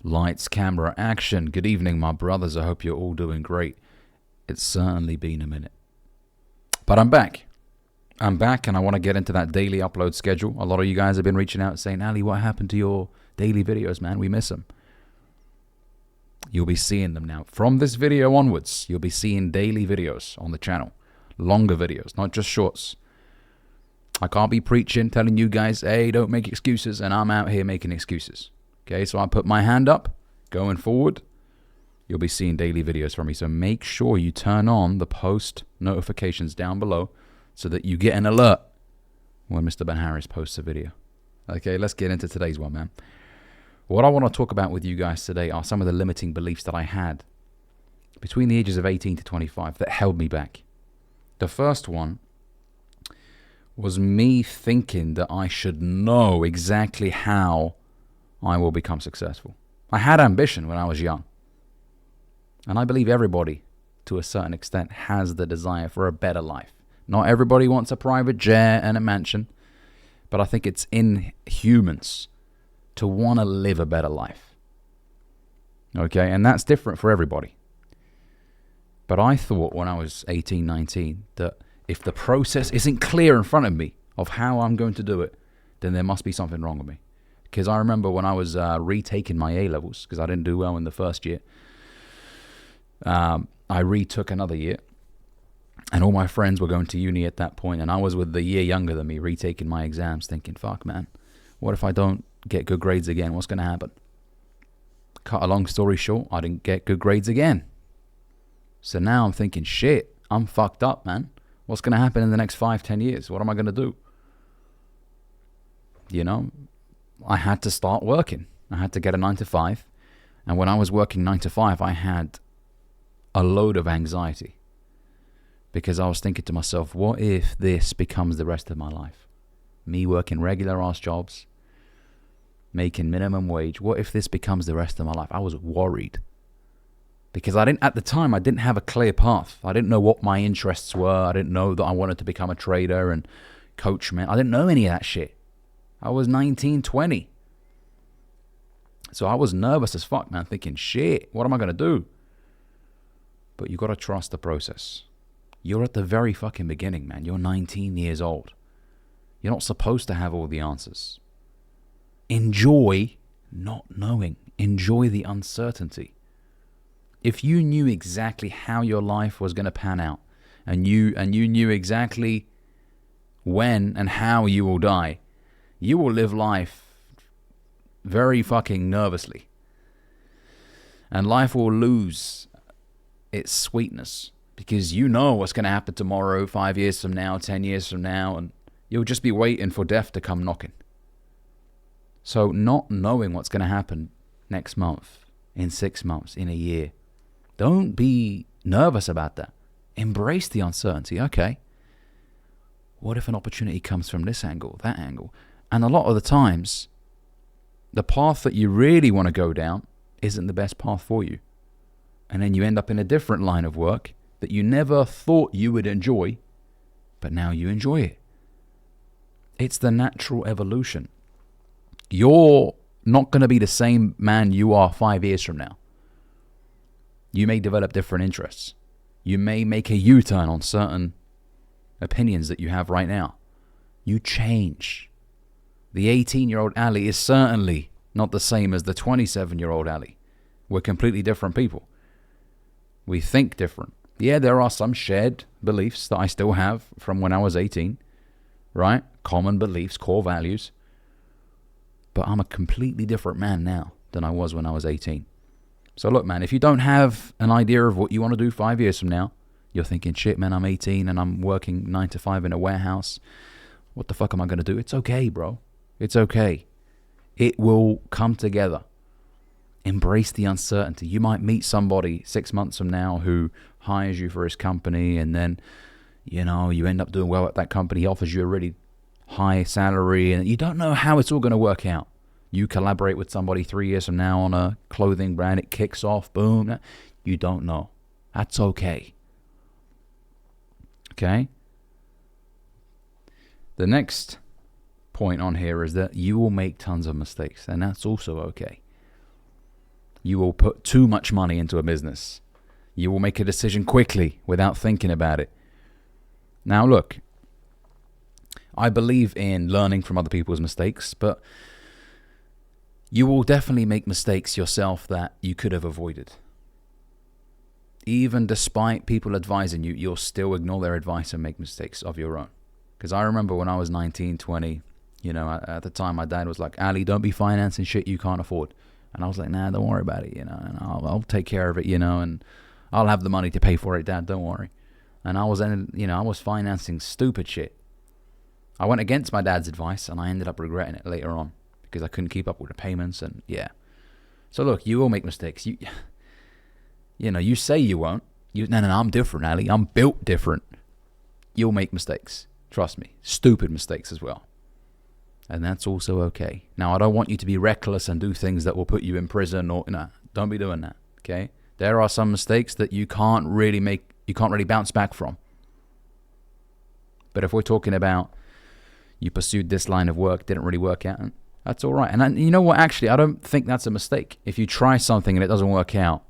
Lights, camera, action. Good evening, my brothers. I hope you're all doing great. It's certainly been a minute. But I'm back. I'm back, and I want to get into that daily upload schedule. A lot of you guys have been reaching out saying, Ali, what happened to your daily videos, man? We miss them. You'll be seeing them now. From this video onwards, you'll be seeing daily videos on the channel. Longer videos, not just shorts. I can't be preaching, telling you guys, hey, don't make excuses, and I'm out here making excuses. Okay, so I put my hand up. Going forward, you'll be seeing daily videos from me. So make sure you turn on the post notifications down below so that you get an alert when Mr. Ben-Hariz posts a video. Okay, let's get into today's one, man. What I want to talk about with you guys today are some of the limiting beliefs that I had between the ages of 18 to 25 that held me back. The first one was me thinking that I should know exactly how I will become successful. I had ambition when I was young. And I believe everybody, to a certain extent, has the desire for a better life. Not everybody wants a private jet and a mansion, but I think it's in humans to want to live a better life. Okay, and that's different for everybody. But I thought when I was 18, 19, that if the process isn't clear in front of me of how I'm going to do it, then there must be something wrong with me. Because I remember when I was retaking my A-levels, because I didn't do well in the first year, I retook another year. And all my friends were going to uni at that point, and I was with the year younger than me, retaking my exams, thinking, fuck, man, what if I don't get good grades again? What's going to happen? Cut a long story short, I didn't get good grades again. So now I'm thinking, shit, I'm fucked up, man. What's going to happen in the next 5-10 years? What am I going to do? You know, I had to start working. I had to get a 9 to 5. And when I was working 9 to 5, I had a load of anxiety. Because I was thinking to myself, what if this becomes the rest of my life? Me working regular ass jobs, making minimum wage. What if this becomes the rest of my life? I was worried. Because at the time, I didn't have a clear path. I didn't know what my interests were. I didn't know that I wanted to become a trader and coach, man. I didn't know any of that shit. I was 19, 20. So I was nervous as fuck, man, thinking, shit, what am I going to do? But you got to trust the process. You're at the very fucking beginning, man. You're 19 years old. You're not supposed to have all the answers. Enjoy not knowing. Enjoy the uncertainty. If you knew exactly how your life was going to pan out, and you knew exactly when and how you will die, you will live life very fucking nervously. And life will lose its sweetness because you know what's going to happen tomorrow, 5 years from now, 10 years from now, and you'll just be waiting for death to come knocking. So not knowing what's going to happen next month, in 6 months, in a year, don't be nervous about that. Embrace the uncertainty. Okay, what if an opportunity comes from this angle, that angle? And a lot of the times, the path that you really want to go down isn't the best path for you. And then you end up in a different line of work that you never thought you would enjoy, but now you enjoy it. It's the natural evolution. You're not going to be the same man you are 5 years from now. You may develop different interests. You may make a U-turn on certain opinions that you have right now. You change. The 18-year-old Ali is certainly not the same as the 27-year-old Ali. We're completely different people. We think different. Yeah, there are some shared beliefs that I still have from when I was 18, right? Common beliefs, core values. But I'm a completely different man now than I was when I was 18. So look, man, if you don't have an idea of what you want to do 5 years from now, you're thinking, shit, man, I'm 18 and I'm working 9 to 5 in a warehouse. What the fuck am I going to do? It's okay, bro. It's okay. It will come together. Embrace the uncertainty. You might meet somebody 6 months from now who hires you for his company, and then, you know, you end up doing well at that company. He offers you a really high salary, and you don't know how it's all going to work out. You collaborate with somebody 3 years from now on a clothing brand. It kicks off. Boom. You don't know. That's okay. Okay? The next point on here is that you will make tons of mistakes, and that's also okay. You will put too much money into a business. You will make a decision quickly without thinking about it. Now look, I believe in learning from other people's mistakes, but you will definitely make mistakes yourself that you could have avoided. Even despite people advising you, you'll still ignore their advice and make mistakes of your own. Because I remember when I was 19, 20, at the time my dad was like, Ali, don't be financing shit you can't afford. And I was like, nah, don't worry about it, and I'll take care of it, and I'll have the money to pay for it, Dad, don't worry. And I was financing stupid shit. I went against my dad's advice and I ended up regretting it later on because I couldn't keep up with the payments and yeah. So look, you will make mistakes. You say you won't. No, I'm different, Ali. I'm built different. You'll make mistakes. Trust me. Stupid mistakes as well. And that's also okay. Now, I don't want you to be reckless and do things that will put you in prison or, don't be doing that, okay? There are some mistakes that you can't really bounce back from. But if we're talking about you pursued this line of work, didn't really work out, that's all right. And you know what? Actually, I don't think that's a mistake. If you try something and it doesn't work out,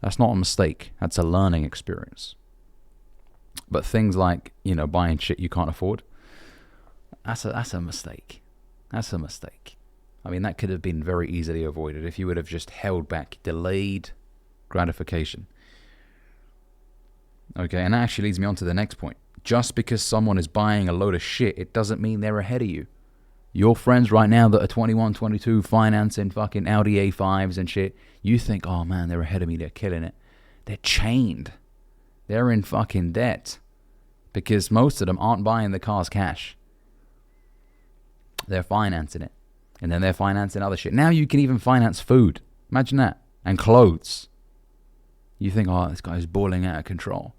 that's not a mistake. That's a learning experience. But things like, buying shit you can't afford, that's a mistake. That's a mistake. I mean, that could have been very easily avoided if you would have just held back, delayed gratification. Okay, and that actually leads me on to the next point. Just because someone is buying a load of shit, it doesn't mean they're ahead of you. Your friends right now that are 21, 22, financing fucking Audi A5s and shit, you think, oh man, they're ahead of me, they're killing it. They're chained. They're in fucking debt. Because most of them aren't buying the cars cash. They're financing it. And then they're financing other shit. Now you can even finance food. Imagine that. And clothes. You think, oh, this guy's balling out of control.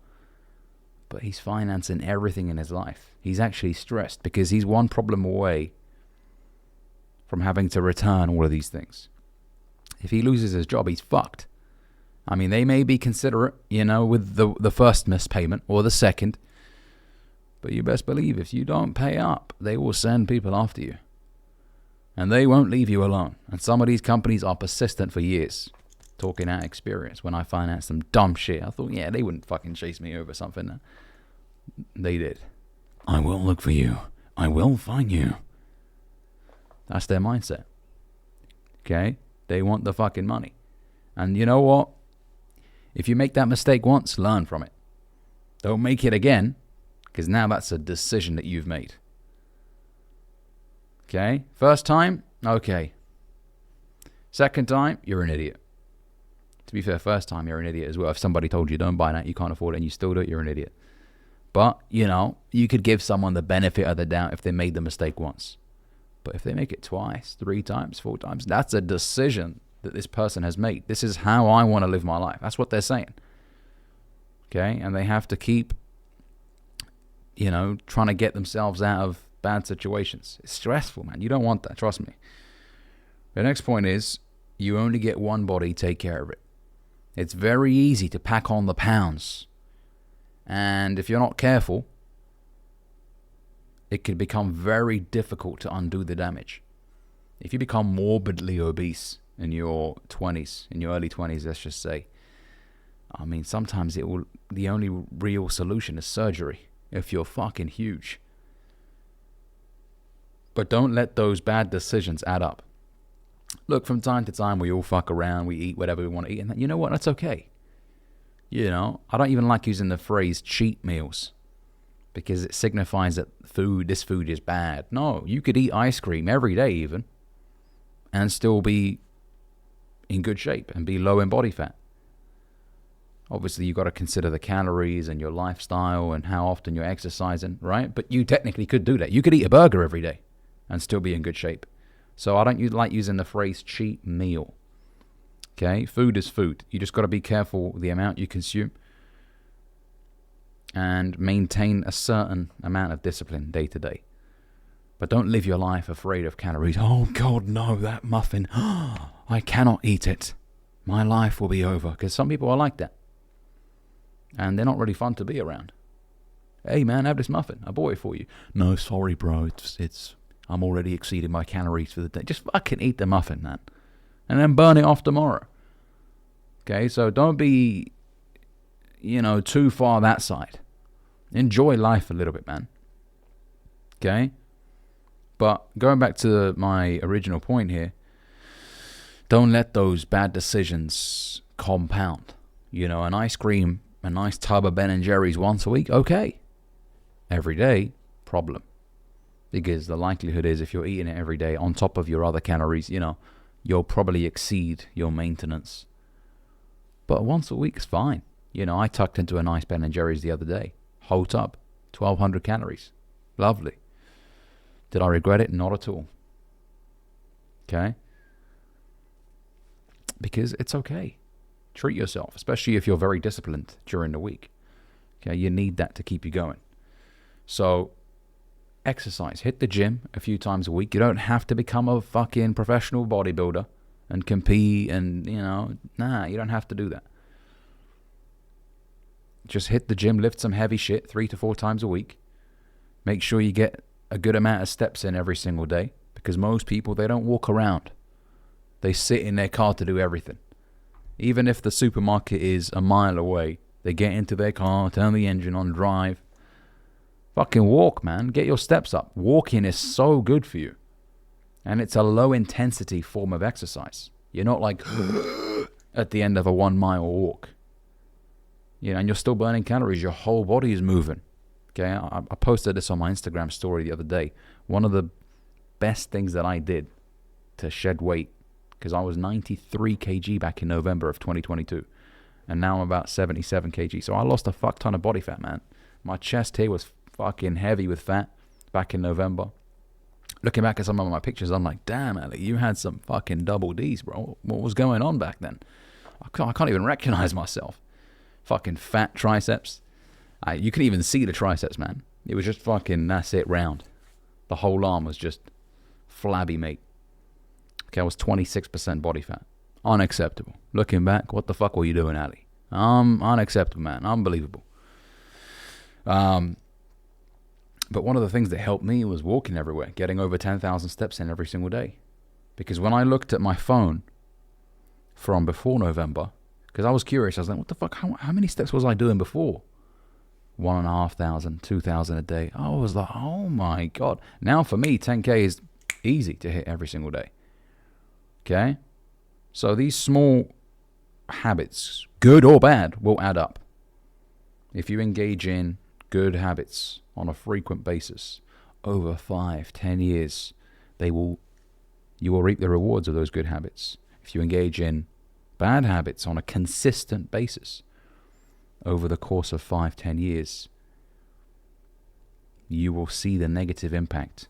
But he's financing everything in his life. He's actually stressed because he's one problem away from having to return all of these things. If he loses his job, he's fucked. I mean, they may be considerate, with the first missed payment or the second. But you best believe if you don't pay up, they will send people after you. And they won't leave you alone. And some of these companies are persistent for years. Talking out experience. When I financed some dumb shit, I thought, yeah, they wouldn't fucking chase me over something. They did. I will look for you. I will find you. That's their mindset. Okay? They want the fucking money. And you know what? If you make that mistake once, learn from it. Don't make it again, because now that's a decision that you've made. Okay? First time, okay. Second time, you're an idiot. To be fair, first time, you're an idiot as well. If somebody told you don't buy that, you can't afford it, and you still do it, you're an idiot. But, you could give someone the benefit of the doubt if they made the mistake once. But if they make it twice, 3 times, 4 times, that's a decision that this person has made. This is how I want to live my life. That's what they're saying. Okay? And they have to keep, trying to get themselves out of bad situations. It's stressful, man. You don't want that. Trust me. The next point is, you only get one body. Take care of it. It's very easy to pack on the pounds. And if you're not careful, it can become very difficult to undo the damage. If you become morbidly obese in your 20s, in your early 20s, let's just say, I mean, sometimes the only real solution is surgery if you're fucking huge. But don't let those bad decisions add up. Look, from time to time, we all fuck around, we eat whatever we want to eat, and you know what? That's okay. I don't even like using the phrase cheat meals because it signifies that this food is bad. No, you could eat ice cream every day even and still be in good shape and be low in body fat. Obviously, you've got to consider the calories and your lifestyle and how often you're exercising, right? But you technically could do that. You could eat a burger every day and still be in good shape. So I don't like using the phrase cheat meal. Okay? Food is food. You just got to be careful with the amount you consume and maintain a certain amount of discipline day to day. But don't live your life afraid of calories. Oh, God, no, that muffin. I cannot eat it. My life will be over. Because some people are like that. And they're not really fun to be around. Hey, man, have this muffin. I bought it for you. No, sorry, bro. I'm already exceeding my calories for the day. Just fucking eat the muffin, man. And then burn it off tomorrow. Okay, so don't be, too far that side. Enjoy life a little bit, man. Okay? But going back to my original point here, don't let those bad decisions compound. An ice cream, a nice tub of Ben-Hariz once a week, okay. Every day, problem. Because the likelihood is if you're eating it every day on top of your other calories, you'll probably exceed your maintenance. But once a week's fine. I tucked into a nice Ben-Hariz the other day. Whole tub, 1,200 calories. Lovely. Did I regret it? Not at all. Okay? Because it's okay. Treat yourself, especially if you're very disciplined during the week. Okay? You need that to keep you going. So, exercise. Hit the gym a few times a week. You don't have to become a fucking professional bodybuilder and compete and, you don't have to do that. Just hit the gym, lift some heavy shit 3 to 4 times a week. Make sure you get a good amount of steps in every single day, because most people, they don't walk around. They sit in their car to do everything. Even if the supermarket is a mile away, they get into their car, turn the engine on, drive. Fucking walk, man. Get your steps up. Walking is so good for you. And it's a low intensity form of exercise. You're not like at the end of a 1 mile walk. And you're still burning calories. Your whole body is moving. Okay, I posted this on my Instagram story the other day. One of the best things that I did to shed weight, because I was 93 kg back in November of 2022. And now I'm about 77 kg. So I lost a fuck ton of body fat, man. My chest here was fucking heavy with fat back in November. Looking back at some of my pictures, I'm like, damn, Ali, you had some fucking double Ds, bro. What was going on back then? I can't even recognize myself. Fucking fat triceps. You can even see the triceps, man. It was just fucking, that's it, round. The whole arm was just flabby, mate. Okay, I was 26% body fat. Unacceptable. Looking back, what the fuck were you doing, Ali? Unacceptable, man. Unbelievable. But one of the things that helped me was walking everywhere, getting over 10,000 steps in every single day. Because when I looked at my phone from before November, because I was curious, I was like, what the fuck, how many steps was I doing before? 1,500, 2,000 a day. I was like, oh my God. Now for me, 10K is easy to hit every single day. Okay? So these small habits, good or bad, will add up. If you engage in good habits on a frequent basis, over 5-10 years, you will reap the rewards of those good habits. If you engage in bad habits on a consistent basis, over the course of 5-10 years, you will see the negative impact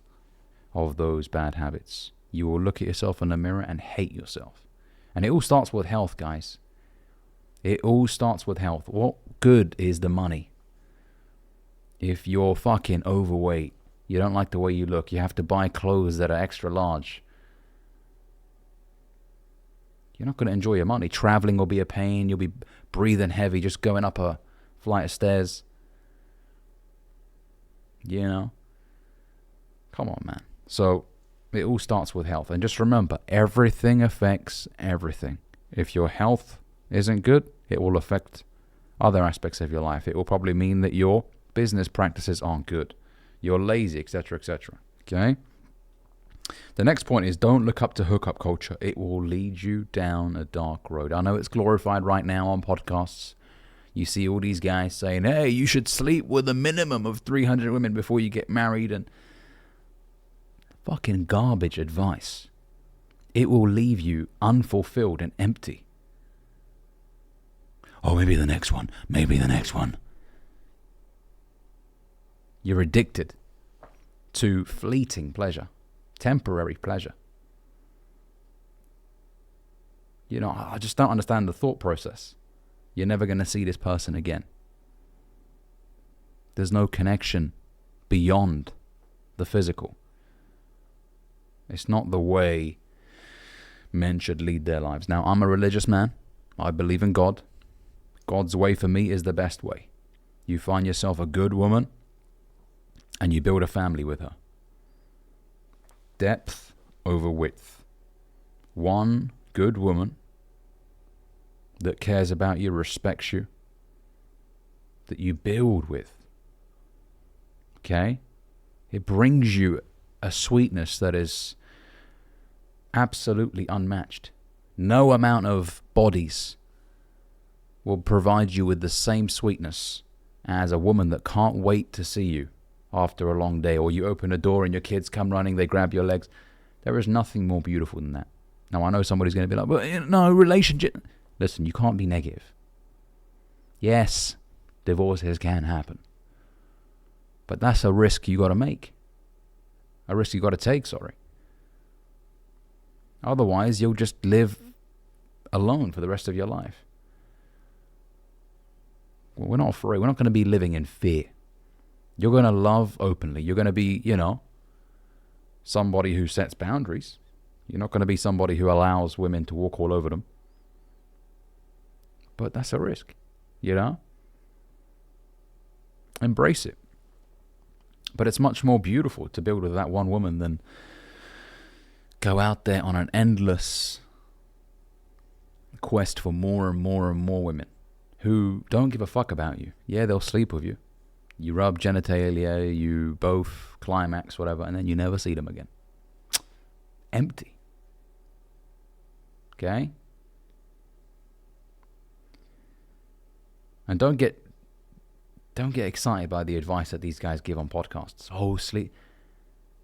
of those bad habits. You will look at yourself in the mirror and hate yourself. And it all starts with health, guys. It all starts with health. What good is the money if you're fucking overweight? You don't like the way you look. You have to buy clothes that are extra large. You're not going to enjoy your money. Traveling will be a pain. You'll be breathing heavy just going up a flight of stairs. Come on, man. So it all starts with health. And just remember, everything affects everything. If your health isn't good, it will affect other aspects of your life. It will probably mean that your business practices aren't good. You're lazy, etc., etc. Okay? The next point is, don't look up to hookup culture. It will lead you down a dark road. I know it's glorified right now on podcasts. You see all these guys saying, hey, you should sleep with a minimum of 300 women before you get married, and fucking garbage advice. It will leave you unfulfilled and empty. Oh, maybe the next one. Maybe the next one. You're addicted to fleeting pleasure. Temporary pleasure. I just don't understand the thought process. You're never going to see this person again. There's no connection beyond the physical. It's not the way men should lead their lives. Now, I'm a religious man. I believe in God. God's way for me is the best way. You find yourself a good woman and you build a family with her. Depth over width. One good woman that cares about you, respects you, that you build with. Okay? It brings you a sweetness that is absolutely unmatched. No amount of bodies will provide you with the same sweetness as a woman that can't wait to see you after a long day, or you open a door and your kids come running, they grab your legs. There is nothing more beautiful than that. Now, I know somebody's going to be like, but no, relationship. Listen, you can't be negative. Yes, divorces can happen. But that's a risk you got to make. A risk you got to take, sorry. Otherwise, you'll just live alone for the rest of your life. Well, we're not afraid. We're not going to be living in fear. You're going to love openly. You're going to be, somebody who sets boundaries. You're not going to be somebody who allows women to walk all over them. But that's a risk, Embrace it. But it's much more beautiful to build with that one woman than go out there on an endless quest for more and more and more women who don't give a fuck about you. Yeah, they'll sleep with you. You rub genitalia, you both climax, whatever, and then you never see them again. Empty. Okay? And don't get excited by the advice that these guys give on podcasts. Oh, sleep.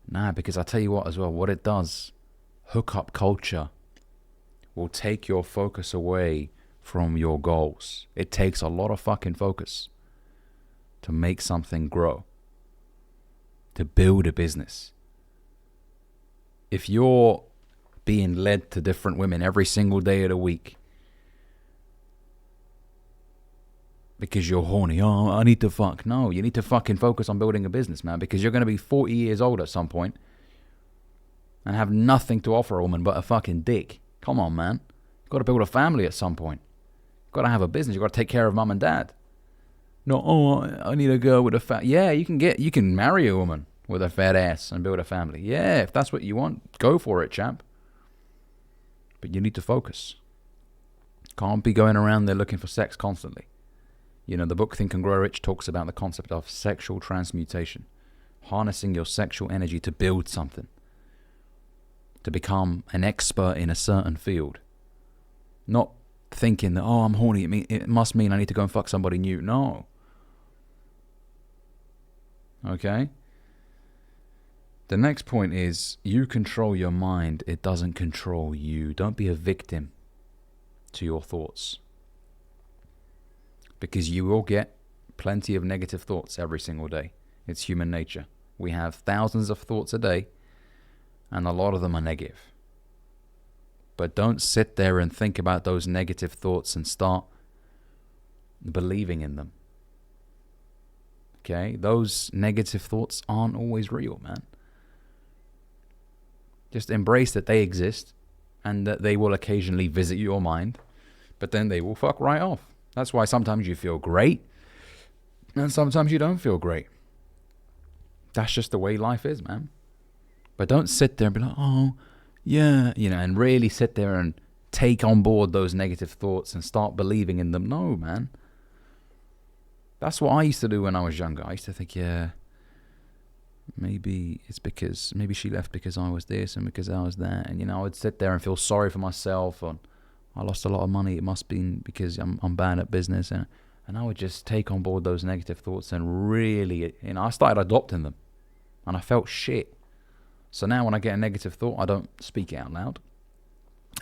Nah, because I tell you what as well, what it does, hookup culture will take your focus away from your goals. It takes a lot of fucking focus to make something grow, to build a business. If you're being led to different women every single day of the week because you're horny, oh, I need to fuck. No, you need to fucking focus on building a business, man, because you're going to be 40 years old at some point and have nothing to offer a woman but a fucking dick. Come on, man. You've got to build a family at some point. You've got to have a business. You've got to take care of mum and dad. No, I need a girl with a fat... Yeah, you can marry a woman with a fat ass and build a family. Yeah, if that's what you want, go for it, champ. But you need to focus. Can't be going around there looking for sex constantly. The book Think and Grow Rich talks about the concept of sexual transmutation. Harnessing your sexual energy to build something. To become an expert in a certain field. Not thinking that, I'm horny, it must mean I need to go and fuck somebody new. No. Okay? The next point is, you control your mind. It doesn't control you. Don't be a victim to your thoughts. Because you will get plenty of negative thoughts every single day. It's human nature. We have thousands of thoughts a day, and a lot of them are negative. But don't sit there and think about those negative thoughts and start believing in them. Okay? Those negative thoughts aren't always real, man. Just embrace that they exist and that they will occasionally visit your mind, but then they will fuck right off. That's why sometimes you feel great and sometimes you don't feel great. That's just the way life is, man. But don't sit there and be like, oh, yeah, and really sit there and take on board those negative thoughts and start believing in them. No, man. That's what I used to do when I was younger. I used to think, yeah, maybe she left because I was this and because I was that. And, I would sit there and feel sorry for myself. And I lost a lot of money. It must be because I'm bad at business. And I would just take on board those negative thoughts and really, I started adopting them. And I felt shit. So now when I get a negative thought, I don't speak it out loud.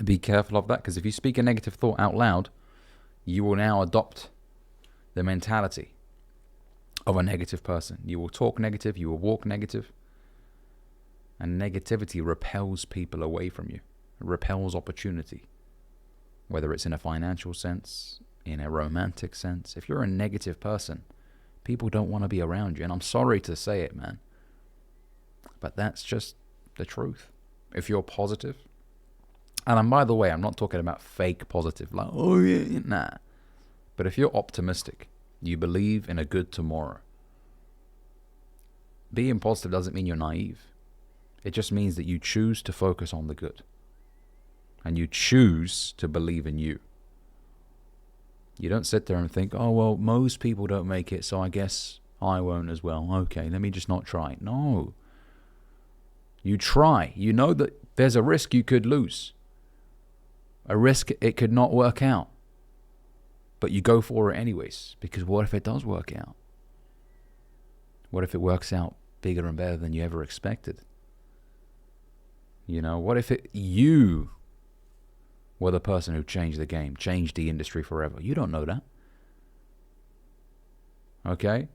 Be careful of that, because if you speak a negative thought out loud, you will now adopt the mentality of a negative person. You will talk negative, you will walk negative, and negativity repels people away from you. It repels opportunity, whether it's in a financial sense, in a romantic sense. If you're a negative person, people don't want to be around you, and I'm sorry to say it, man, but that's just the truth. If you're positive, and by the way, I'm not talking about fake positive, like, oh yeah, nah. But if you're optimistic, you believe in a good tomorrow. Being positive doesn't mean you're naive. It just means that you choose to focus on the good. And you choose to believe in you. You don't sit there and think, oh, well, most people don't make it, so I guess I won't as well. Okay, let me just not try. No. You try. You know that there's a risk you could lose. A risk it could not work out. But you go for it anyways, because what if it does work out? What if it works out bigger and better than you ever expected? You know, what if you were the person who changed the game, changed the industry forever? You don't know that. Okay?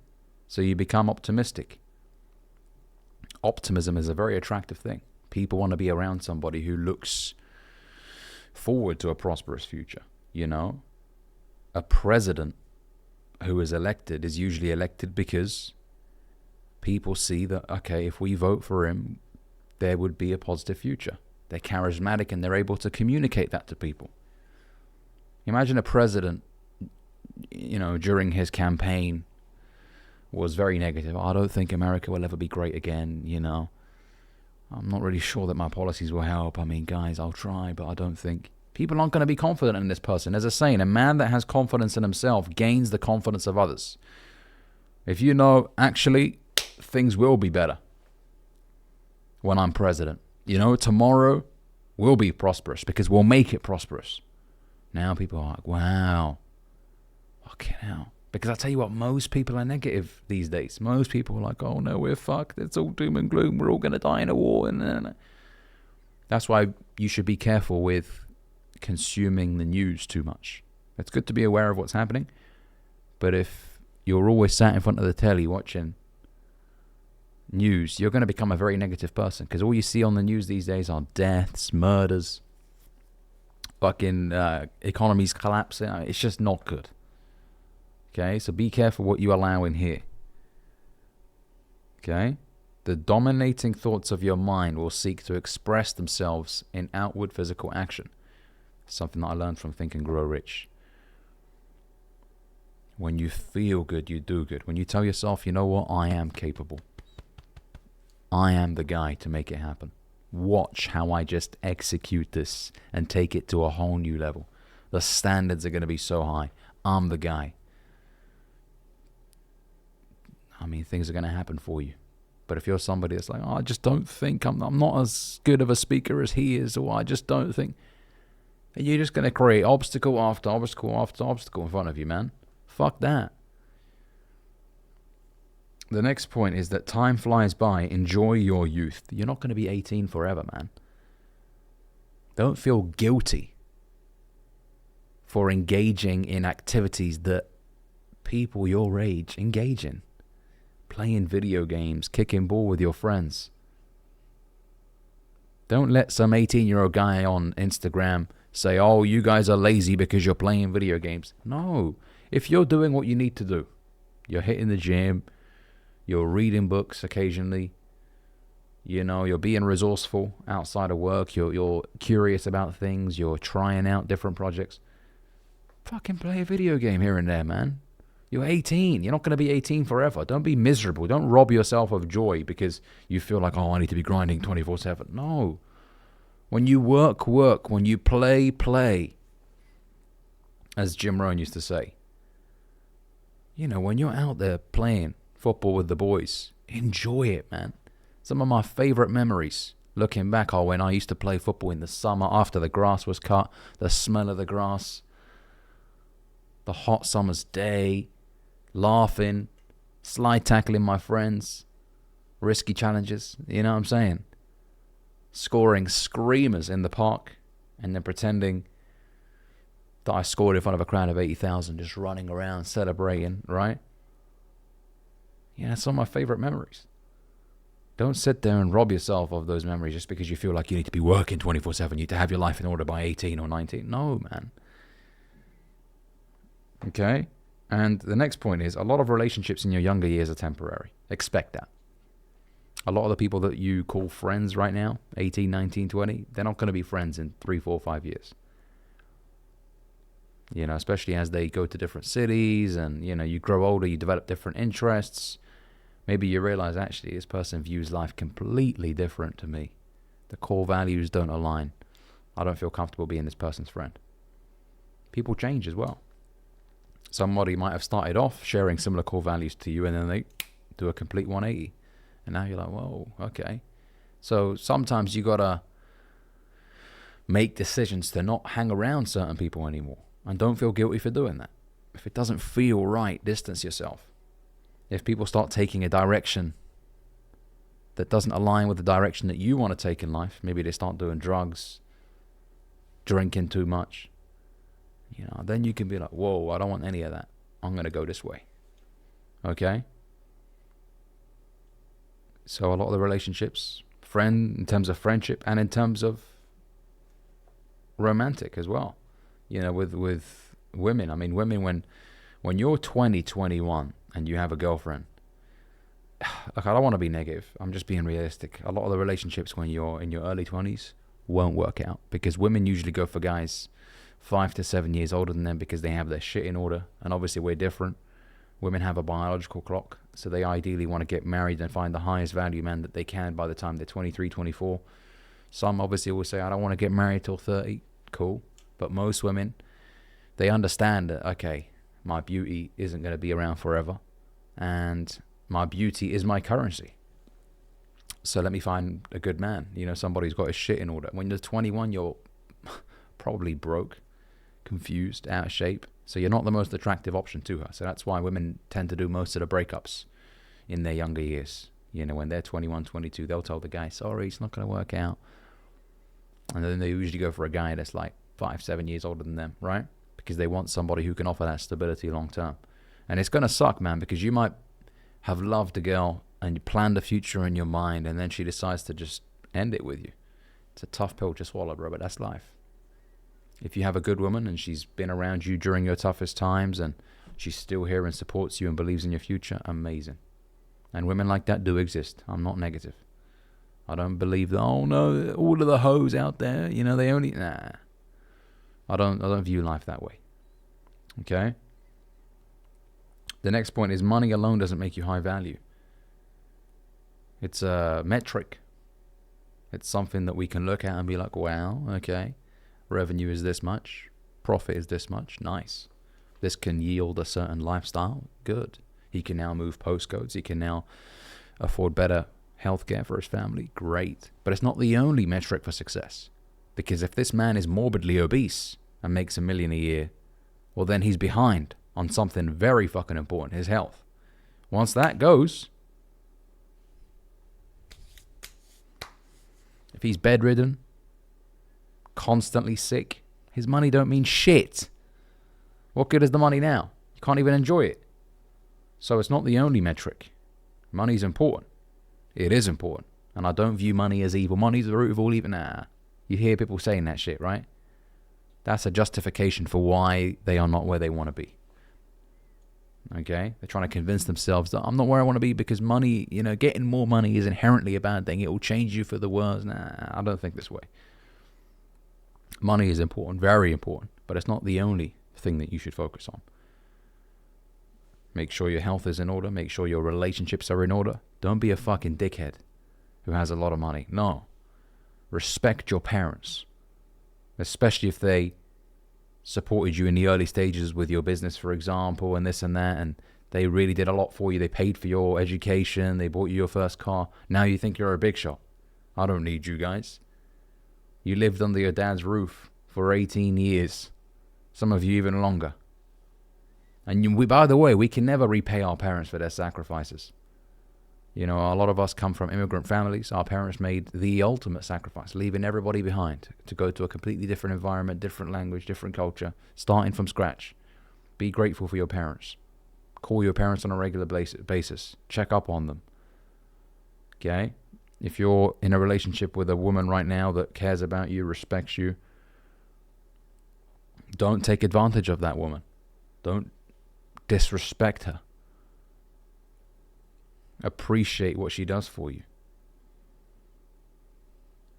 So you become optimistic. Optimism is a very attractive thing. People want to be around somebody who looks forward to a prosperous future. You know? A president who is elected is usually elected because people see that, okay, if we vote for him, there would be a positive future. They're charismatic and they're able to communicate that to people. Imagine a president, you know, during his campaign was very negative. I don't think America will ever be great again, you know. I'm not really sure that my policies will help. I mean, guys, I'll try, but I don't think. People aren't going to be confident in this person. As a saying, a man that has confidence in himself gains the confidence of others. If you know, actually, things will be better when I'm president. You know, tomorrow will be prosperous because we'll make it prosperous. Now people are like, wow, fucking hell. Because I tell you what, most people are negative these days. Most people are like, oh no, we're fucked. It's all doom and gloom. We're all going to die in a war. And that's why you should be careful with consuming the news too much. It's good to be aware of what's happening. But if you're always sat in front of the telly watching news, you're going to become a very negative person, because all you see on the news these days are deaths, murders, fucking economies collapsing. It's just not good. Okay, so be careful what you allow in here. Okay, the dominating thoughts of your mind will seek to express themselves in outward physical action. Something that I learned from Think and Grow Rich. When you feel good, you do good. When you tell yourself, you know what, I am capable. I am the guy to make it happen. Watch how I just execute this and take it to a whole new level. The standards are going to be so high. I'm the guy. I mean, things are going to happen for you. But if you're somebody that's like, oh, I just don't think I'm not as good of a speaker as he is, or I just don't think, and you're just going to create obstacle after obstacle after obstacle in front of you, man. Fuck that. The next point is that time flies by. Enjoy your youth. You're not going to be 18 forever, man. Don't feel guilty for engaging in activities that people your age engage in. Playing video games, kicking ball with your friends. Don't let some 18-year-old guy on Instagram say, oh, you guys are lazy because you're playing video games. No. If you're doing what you need to do, you're hitting the gym, you're reading books occasionally, you know, you're being resourceful outside of work, you're curious about things, you're trying out different projects, fucking play a video game here and there, man. You're 18. You're not going to be 18 forever. Don't be miserable. Don't rob yourself of joy because you feel like, oh, I need to be grinding 24/7. No. When you work, work. When you play, play. As Jim Rohn used to say. You know, when you're out there playing football with the boys, enjoy it, man. Some of my favorite memories, looking back, are when I used to play football in the summer after the grass was cut, the smell of the grass, the hot summer's day, laughing, slide tackling my friends, risky challenges, you know what I'm saying? Scoring screamers in the park and then pretending that I scored in front of a crowd of 80,000, just running around, celebrating, right? Yeah, that's some of my favorite memories. Don't sit there and rob yourself of those memories just because you feel like you need to be working 24/7, you need to have your life in order by 18 or 19. No, man. Okay? And the next point is, a lot of relationships in your younger years are temporary. Expect that. A lot of the people that you call friends right now, 18, 19, 20, they're not going to be friends in 3, 4, 5 years. You know, especially as they go to different cities and, you know, you grow older, you develop different interests. Maybe you realize, actually, this person views life completely different to me. The core values don't align. I don't feel comfortable being this person's friend. People change as well. Somebody might have started off sharing similar core values to you, and then they do a complete 180. And now you're like, whoa, okay. So sometimes you got to make decisions to not hang around certain people anymore. And don't feel guilty for doing that. If it doesn't feel right, distance yourself. If people start taking a direction that doesn't align with the direction that you want to take in life, maybe they start doing drugs, drinking too much, then you can be like, whoa, I don't want any of that. I'm going to go this way. Okay? So a lot of the relationships, in terms of friendship and in terms of romantic as well, with women. I mean, women, when you're 20, 21 and you have a girlfriend, look, I don't want to be negative. I'm just being realistic. A lot of the relationships when you're in your early 20s won't work out, because women usually go for guys 5 to 7 years older than them because they have their shit in order. And obviously we're different. Women have a biological clock, so they ideally want to get married and find the highest value man that they can by the time they're 23, 24. Some obviously will say, I don't want to get married till 30. Cool. But most women, they understand that, okay, my beauty isn't going to be around forever, and my beauty is my currency. So let me find a good man, somebody who's got his shit in order. When you're 21, you're probably broke, confused, out of shape. So you're not the most attractive option to her. So that's why women tend to do most of the breakups in their younger years. When they're 21, 22, they'll tell the guy, sorry, it's not going to work out. And then they usually go for a guy that's like 5, 7 years older than them, right? Because they want somebody who can offer that stability long term. And it's going to suck, man, because you might have loved a girl and you planned a future in your mind, and then she decides to just end it with you. It's a tough pill to swallow, bro, but that's life. If you have a good woman and she's been around you during your toughest times and she's still here and supports you and believes in your future, amazing. And women like that do exist. I'm not negative. I don't believe that, oh no, all of the hoes out there, they only, nah. I don't view life that way. Okay? The next point is money alone doesn't make you high value. It's a metric. It's something that we can look at and be like, wow, okay, revenue is this much, profit is this much, nice. This can yield a certain lifestyle, good. He can now move postcodes, he can now afford better healthcare for his family, great. But it's not the only metric for success. Because if this man is morbidly obese and makes $1 million a year, well then he's behind on something very fucking important, his health. Once that goes, if he's bedridden, constantly sick, his money don't mean shit. What good is the money now? You can't even enjoy it. So it's not the only metric. Money's important. It is important. And I don't view money as evil. Money's the root of all evil. Nah. You hear people saying that shit, right? That's a justification for why they are not where they want to be. Okay? They're trying to convince themselves that I'm not where I want to be because money, getting more money is inherently a bad thing. It will change you for the worse. Nah, I don't think this way. Money is important, very important, but it's not the only thing that you should focus on. Make sure your health is in order. Make sure your relationships are in order. Don't be a fucking dickhead who has a lot of money. No. Respect your parents, especially if they supported you in the early stages with your business, for example, and this and that, and they really did a lot for you. They paid for your education. They bought you your first car. Now you think you're a big shot. I don't need you guys. You lived under your dad's roof for 18 years. Some of you even longer. And by the way, we can never repay our parents for their sacrifices. A lot of us come from immigrant families. Our parents made the ultimate sacrifice, leaving everybody behind to go to a completely different environment, different language, different culture, starting from scratch. Be grateful for your parents. Call your parents on a regular basis. Check up on them. Okay? If you're in a relationship with a woman right now that cares about you, respects you, don't take advantage of that woman. Don't disrespect her. Appreciate what she does for you.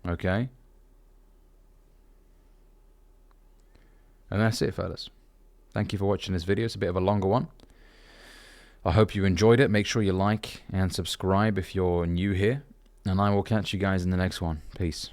Okay? And that's it, fellas. Thank you for watching this video. It's a bit of a longer one. I hope you enjoyed it. Make sure you like and subscribe if you're new here. And I will catch you guys in the next one. Peace.